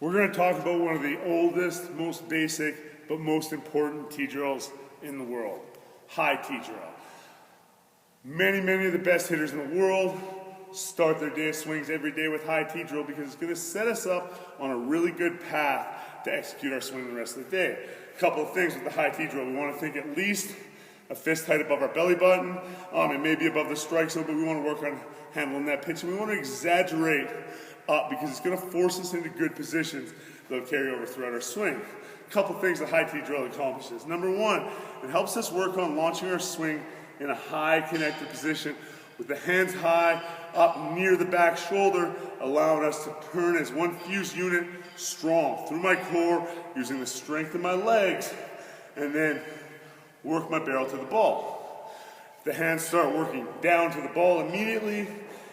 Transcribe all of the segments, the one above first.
We're going to talk about one of the oldest, most basic, but most important tee drills in the world. High tee drill. Many of the best hitters in the world start their day of swings every day with high tee drill because it's going to set us up on a really good path to execute our swing the rest of the day. A couple of things with the high tee drill. We want to think at least a fist height above our belly button. It may be above the strike zone, but we want to work on handling that pitch. And we want to exaggerate up because it's going to force us into good positions that'll carry over throughout our swing. A couple things the high tee drill accomplishes. Number one, it helps us work on launching our swing in a high connected position with the hands high up near the back shoulder, allowing us to turn as one fused unit strong through my core using the strength of my legs and then work my barrel to the ball. If the hands start working down to the ball immediately,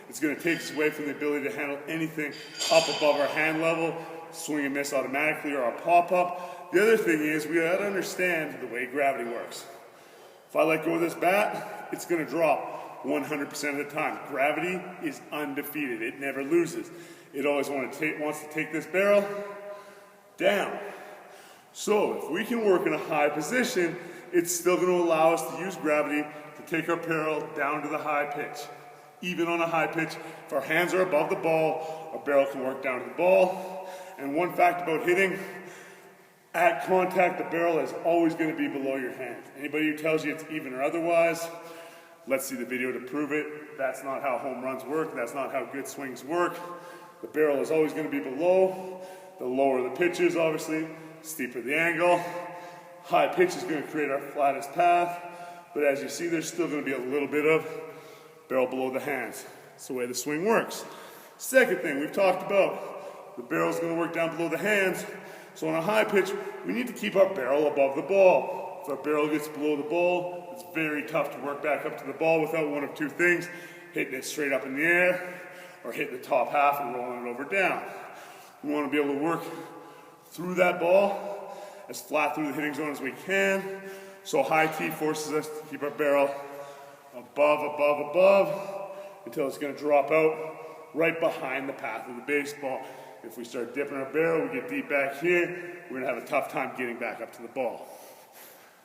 it's going to take us away from the ability to handle anything up above our hand level, swing and miss automatically, or our pop-up. The other thing is we got to understand the way gravity works. If I let go of this bat, it's going to drop 100% of the time. Gravity is undefeated. It never loses. It always wants to take this barrel down. So if we can work in a high position, it's still going to allow us to use gravity to take our barrel down to the high pitch. Even on a high pitch, if our hands are above the ball, our barrel can work down to the ball. And one fact about hitting, at contact, the barrel is always going to be below your hand. Anybody who tells you it's even or otherwise, let's see the video to prove it. That's not how home runs work. That's not how good swings work. The barrel is always going to be below. The lower the pitch is, obviously, steeper the angle. High pitch is going to create our flattest path. But as you see, there's still going to be a little bit of barrel below the hands. That's the way the swing works. Second thing we've talked about, the barrel is going to work down below the hands. So on a high pitch, we need to keep our barrel above the ball. If our barrel gets below the ball, it's very tough to work back up to the ball without one of two things, hitting it straight up in the air or hitting the top half and rolling it over down. We want to be able to work through that ball as flat through the hitting zone as we can. So high tee forces us to keep our barrel above until it's going to drop out right behind the path of the baseball. If we start dipping our barrel, we get deep back here, we're going to have a tough time getting back up to the ball.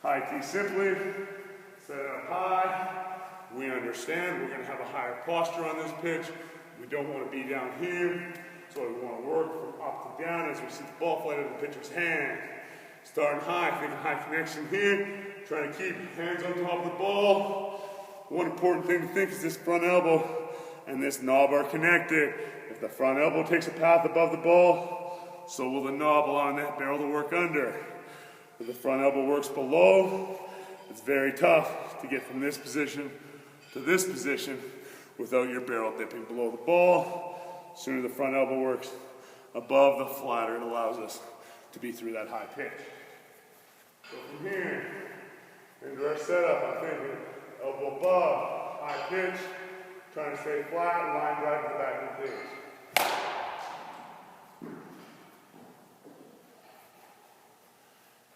High tee simply, set it up high. We understand we're going to have a higher posture on this pitch. We don't want to be down here, so we want to work from up to down as we see the ball fly to the pitcher's hand. Starting high, thinking high connection here, trying to keep hands on top of the ball. One important thing to think is this front elbow and this knob are connected. If the front elbow takes a path above the ball, so will the knob allowing that barrel to work under. If the front elbow works below, it's very tough to get from this position to this position without your barrel dipping below the ball. The sooner the front elbow works above, the flatter it allows us to be through that high pitch. So from here, into our setup, I'm thinking elbow above, high pitch, trying to stay flat, line drive to the back of the cage.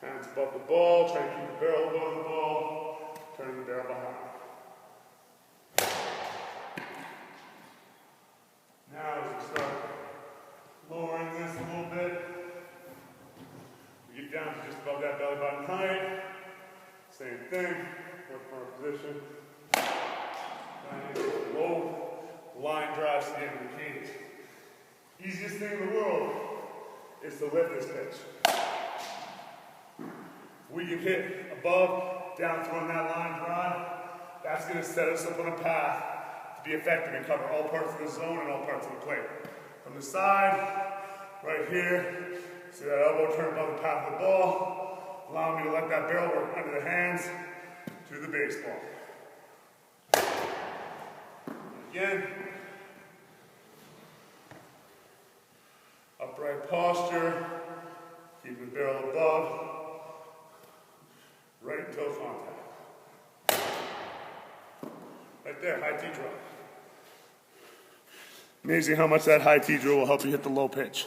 Hands above the ball, trying to keep the barrel above the ball, turning the barrel behind. Now as we start lowering this a little bit, we get down to just above that belly button height. Same thing, work from our position. Low line drives to the end of the cage. Easiest thing in the world is to lift this pitch. We can hit above, down throwing that line drive. That's going to set us up on a path to be effective and cover all parts of the zone and all parts of the plate. From the side, right here, see that elbow turn above the path of the ball. Allow me to let that barrel work under the hands to the baseball. Again, upright posture, keep the barrel above, right until contact. Right there, high tee drill. Amazing how much that high tee drill will help you hit the low pitch.